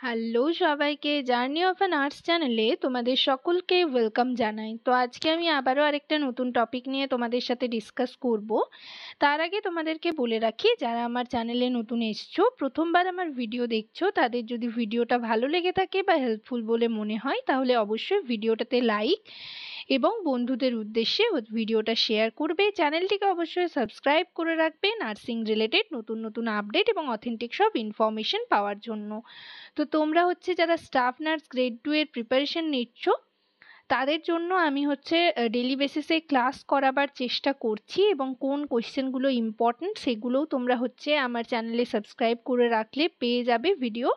Hello সবাইকে, journey of an arts চ্যানেলে তোমাদের সকলকে ওয়েলকাম জানাই। তো আজকে আমি আবারও আরেকটা নতুন টপিক নিয়ে তোমাদের সাথে ডিসকাস করব। তার আগে তোমাদেরকে বলে রাখি, যারা আমার চ্যানেলে নতুন এসছো, প্রথমবার আমার ভিডিও দেখছো, তাদের যদি ভিডিওটা ভালো লেগে থাকে বা হেল্পফুল বলে মনে হয়, তাহলে অবশ্যই ভিডিওটাতে লাইক এবং বন্ধুদের উদ্দেশ্যে ভিডিওটা শেয়ার করবে। চ্যানেলটিকে অবশ্যই সাবস্ক্রাইব করে রাখবে নার্সিং রিলেটেড নতুন নতুন আপডেট এবং অথেন্টিক সব ইনফরমেশন পাওয়ার জন্য। তো তোমরা হচ্ছে যারা স্টাফ নার্স গ্রেড 2 এর প্রিপারেশন নিচ্ছ, তাদের জন্য আমি হচ্ছে ডেলি বেসিসে ক্লাস করাবার চেষ্টা করছি, এবং কোন কোয়েশ্চেনগুলো ইম্পর্ট্যান্ট সেগুলোও তোমরা হচ্ছে আমার চ্যানেলে সাবস্ক্রাইব করে রাখলে পেয়ে যাবে ভিডিও।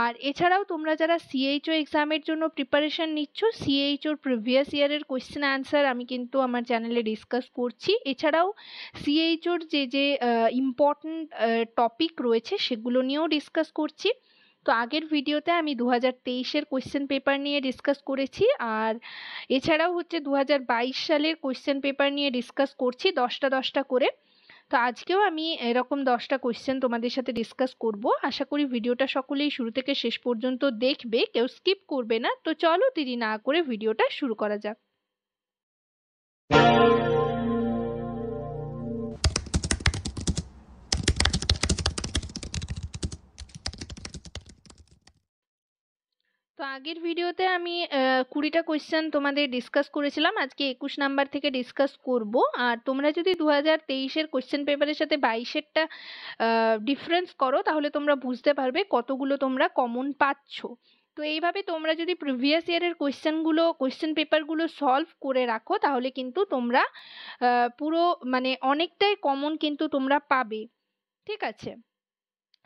আর এছাড়াও তোমরা যারা সিএইচও এক্সামের জন্য প্রিপারেশন নিচ্ছ, সিএইচওর প্রিভিয়াস ইয়ারের কোয়েশ্চেন অ্যান্সার আমি কিন্তু আমার চ্যানেলে ডিসকাস করছি। এছাড়াও সিএইচওর যে ইম্পর্ট্যান্ট টপিক রয়েছে সেগুলো নিয়েও ডিসকাস করছি। তো আগের ভিডিওতে আমি 2023-এর কোয়েশ্চেন পেপার নিয়ে ডিসকাস করেছি, আর এছাড়াও হচ্ছে 2022 সালের কোয়েশ্চেন পেপার নিয়ে ডিসকাস করছি 10টা করে। তো আজকেও আমি এরকম 10টা কোয়েশ্চেন তোমাদের সাথে ডিসকাস করব। আশা করি ভিডিওটা সকলেই শুরু থেকে শেষ পর্যন্ত দেখবে, কেউ স্কিপ করবে না। তো চলো দেরি না করে ভিডিওটা শুরু করা যাক। তো আগের ভিডিওতে আমি 20টা কোয়েশ্চেন তোমাদের ডিসকাস করেছিলাম, আজকে 21 নাম্বার থেকে ডিসকাস করব। আর তোমরা যদি 2023-এর কোয়েশ্চেন পেপারের সাথে 22-এরটা ডিফারেন্স করো, তাহলে তোমরা বুঝতে পারবে কতগুলো তোমরা কমন পাচ্ছ। তো এইভাবে তোমরা যদি প্রিভিয়াস ইয়ারের কোয়েশ্চেন পেপারগুলো সলভ করে রাখো, তাহলে কিন্তু তোমরা পুরো মানে অনেকটাই কমন কিন্তু তোমরা পাবে। ঠিক আছে,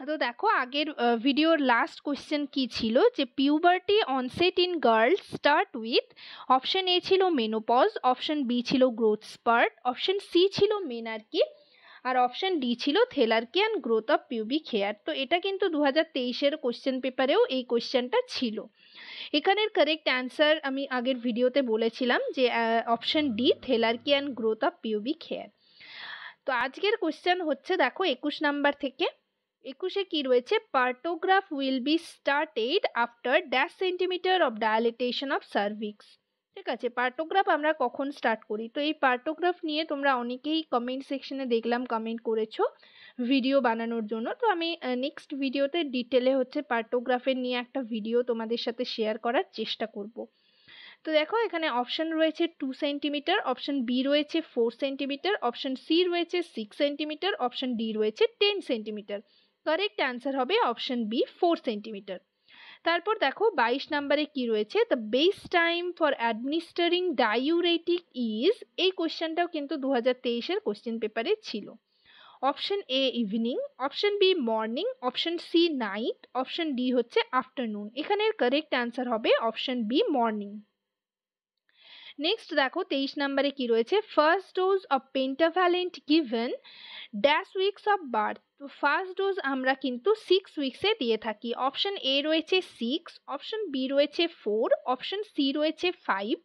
তো দেখো আগের ভিডিওর লাস্ট কোয়েশ্চেন কি ছিল, যে puberty onset in girls start with, option A ছিল মেনোপজ, অপশন বি ছিল গ্রোথ স্পার্ট, অপশন সি ছিল মেনার্কি, আর অপশন ডি ছিল thelarche and growth of pubic hair. তো এটা কিন্তু 2023-এর কোয়েশ্চেন পেপারেও এই কোয়েশ্চেনটা ছিল। এখানের কারেক্ট অ্যান্সার আমি আগের ভিডিওতে বলেছিলাম যে option D, thelarche and growth of pubic hair. তো আজকের কোয়েশ্চেন হচ্ছে দেখো 21 নাম্বার থেকে। 21-এ কি রয়েছে, partograph will be started after dash centimetre of dilatation of cervix. ঠিক আছে, পার্টোগ্রাফ আমরা কখন স্টার্ট করি? তো এই পার্টোগ্রাফ নিয়ে তোমরা অনেকেই কমেন্ট সেকশনে দেখলাম কমেন্ট করেছো ভিডিও বানানোর জন্য। তো আমি নেক্সট ভিডিওতে ডিটেলে হচ্ছে পার্টোগ্রাফের নিয়ে একটা ভিডিও তোমাদের সাথে শেয়ার করার চেষ্টা করব। তো দেখো এখানে অপশন রয়েছে 2 সেন্টিমিটার, অপশন বি রয়েছে 4 সেন্টিমিটার, অপশন সি রয়েছে 6 সেন্টিমিটার, অপশন ডি রয়েছে 10 সেন্টিমিটার। কারেক্ট অ্যান্সার হবে অপশন বি, 4 সেন্টিমিটার। তারপর দেখো 22 নম্বরে কি রয়েছে, the best time for administering diuretic is, এই কোশ্চেনটাও কিন্তু 2023-এর কোশ্চেন পেপারে ছিল। Option A evening, option B morning, option C night, option D হচ্ছে আফটারনুন। এখানের কারেক্ট অ্যান্সার হবে অপশন বি মর্নিং। নেক্সট দেখো 23 নম্বরে কি রয়েছে, first dose of pentavalent given dash weeks of birth. তো ফার্স্ট ডোজ আমরা কিন্তু 6 উইকসে দিয়ে থাকি। অপশন এ রয়েছে 6, অপশন বি রয়েছে 4, অপশন সি রয়েছে 5,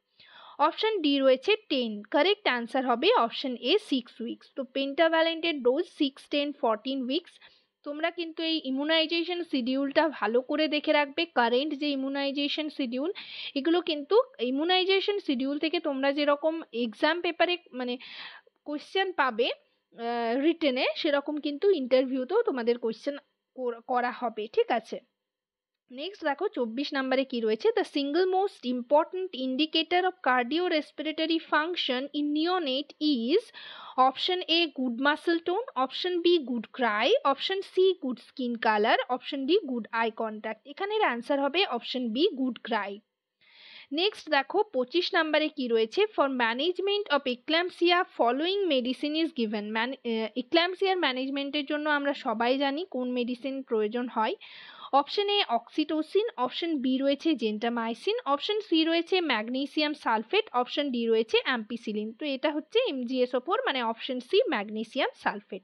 অপশন ডি রয়েছে 10। কারেক্ট অ্যান্সার হবে অপশন এ 6 উইকস। তো পেন্টাভ্যালেন্টের ডোজ 6, 10, 14 উইকস। তোমরা কিন্তু এই ইমিউনাইজেশন শিডিউলটা ভালো করে দেখে রাখবে, কারেন্ট যে ইমিউনাইজেশন শিডিউল, এগুলো কিন্তু ইমিউনাইজেশন শিডিউল থেকে তোমরা যেরকম এক্সাম পেপারে মানে কোয়েশ্চেন পাবে রিটেনে, সেরকম কিন্তু ইন্টারভিউতেও তোমাদের কোয়েশ্চেন করা হবে। ঠিক আছে, নেক্সট দেখো 24 নম্বরে কি রয়েছে, the single most important indicator of cardio respiratory function in neonate is, option A good muscle tone, option B good cry, option C good skin colour, option D good eye contact. এখানের answer হবে option B good cry. Next দেখো 25 নম্বরে কি রয়েছে, for management of eclampsia following medicine is given. এক্ল্যাম্পসিয়ার ম্যানেজমেন্টের জন্য আমরা সবাই জানি কোন মেডিসিন প্রয়োজন হয়। Option A oxytocin, option B রয়েছে জেন্টামাইসিন, অপশন সি রয়েছে ম্যাগনেসিয়াম সালফেট, অপশন ডি রয়েছে অ্যাম্পিসিলিন। তো এটা হচ্ছে MgSO4 মানে option C magnesium sulphate.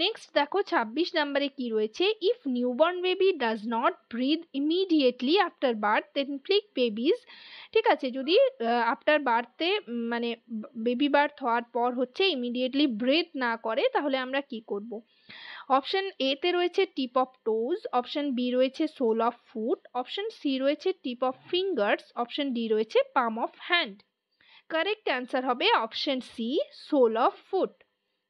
Next দেখো 26 নম্বরে কি রয়েছে, if newborn baby does not breathe immediately after birth then flick babies. ঠিক আছে, যদি আফটার বার্থে মানে বেবি বার্থ হওয়ার পর হচ্ছে ইমিডিয়েটলি ব্রিথ না করে তাহলে আমরা কি করব। অপশন এ তে রয়েছে tip of toes, option B রয়েছে sole of foot, option C রয়েছে tip of fingers, option D রয়েছে palm of hand. Correct answer হবে option C, sole of foot.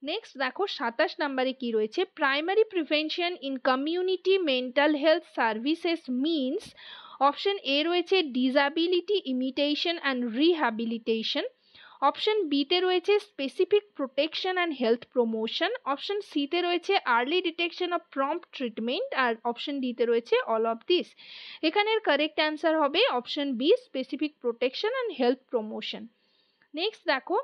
Next দেখো 27 নম্বরে কি রয়েছে, primary prevention in community mental health services means. Option A রয়েছে disability limitation and rehabilitation, option B তে রয়েছে specific protection and health promotion, option C তে রয়েছে early detection of prompt treatment, আর অপশন ডি তে রয়েছে অল অফ দিস। এখানের correct answer হবে option B, specific protection and health promotion. Next দেখো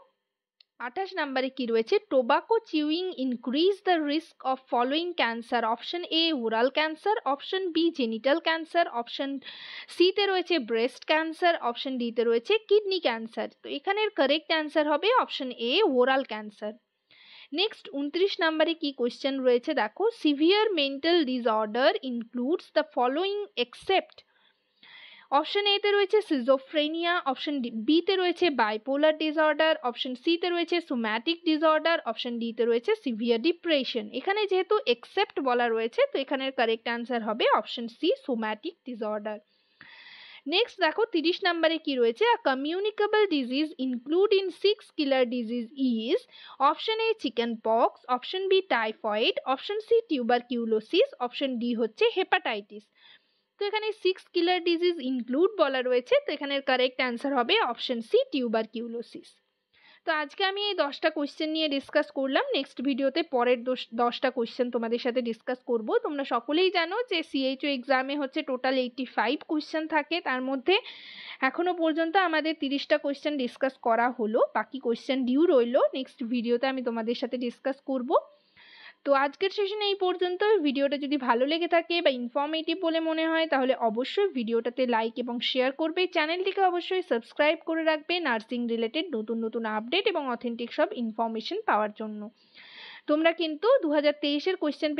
28 নম্বরে কি রয়েছে, tobacco chewing increase the risk of following cancer. Option A oral cancer, option B genital cancer, option C তে রয়েছে breast cancer, option D তে রয়েছে kidney cancer. তো এখানের কারেক্ট অ্যান্সার হবে option A oral cancer. Next 29 নম্বরে কি question রয়েছে দেখো, severe mental disorder includes the following except. Option A তে রয়েছে সিজোফ্রেনিয়া, অপশন বি তে রয়েছে বাইপোলার ডিসঅর্ডার, অপশন সি তে রয়েছে সোম্যাটিক ডিসঅর্ডার, অপশন ডি তে রয়েছে সিভিয়ার ডিপ্রেশন। এখানে যেহেতু এক্সেপ্ট বলা রয়েছে তো এখানের কারেক্ট অ্যান্সার হবে option C, somatic disorder. Next দেখো 30 নম্বরে কি রয়েছে, a communicable disease include in 6 killer disease is. Option A chicken pox, option B typhoid, option C tuberculosis, option D হচ্ছে হেপাটাইটিস। তো এখানে 6 কিলার ডিজিজ ইনক্লুড বলা রয়েছে তো এখানের কারেক্ট অ্যান্সার হবে অপশন সি, টিউবারকিউলোসিস। তো আজকে আমি এই 10টা কোয়েশ্চেন নিয়ে ডিসকাস করলাম। নেক্সট ভিডিওতে পরের 10টা কোয়েশ্চেন তোমাদের সাথে ডিসকাস করব। তোমরা সকলেই জানো যে সিএইচও এক্সামে হচ্ছে টোটাল 85 কোয়েশ্চেন থাকে, তার মধ্যে এখনো পর্যন্ত আমাদের 30টা কোয়েশ্চেন ডিসকাস করা হলো, বাকি কোয়েশ্চেন ডিউ রইলো। নেক্সট ভিডিওতে আমি তোমাদের সাথে ডিসকাস করব। তো আজকের সেশনে এই পর্যন্ত। ভিডিওটা যদি ভালো লেগে থাকে বা ইনফরমেটিভ বলে মনে হয় তাহলে অবশ্যই ভিডিওটাতে লাইক এবং শেয়ার করবে, চ্যানেলটিকে অবশ্যই সাবস্ক্রাইব করে রাখবে নার্সিং রিলেটেড নতুন নতুন আপডেট এবং অথেন্টিক সব ইনফরমেশন পাওয়ার জন্য। তোমরা কিন্তু 2023-এর কোয়েশ্চেন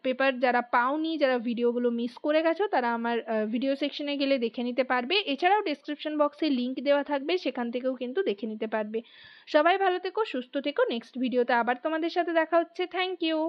পেপার যারা পাওনি, যারা ভিডিওগুলো মিস করে গেছো তারা আমার ভিডিও সেকশনে গেলে দেখে নিতে পারবে। এছাড়াও ডেসক্রিপশন বক্সে লিংক দেওয়া থাকবে, সেখান থেকেও কিন্তু দেখে নিতে পারবে। সবাই ভালো থেকো, সুস্থ থেকো। নেক্সট ভিডিওতে আবার তোমাদের সাথে দেখা হচ্ছে। Thank you.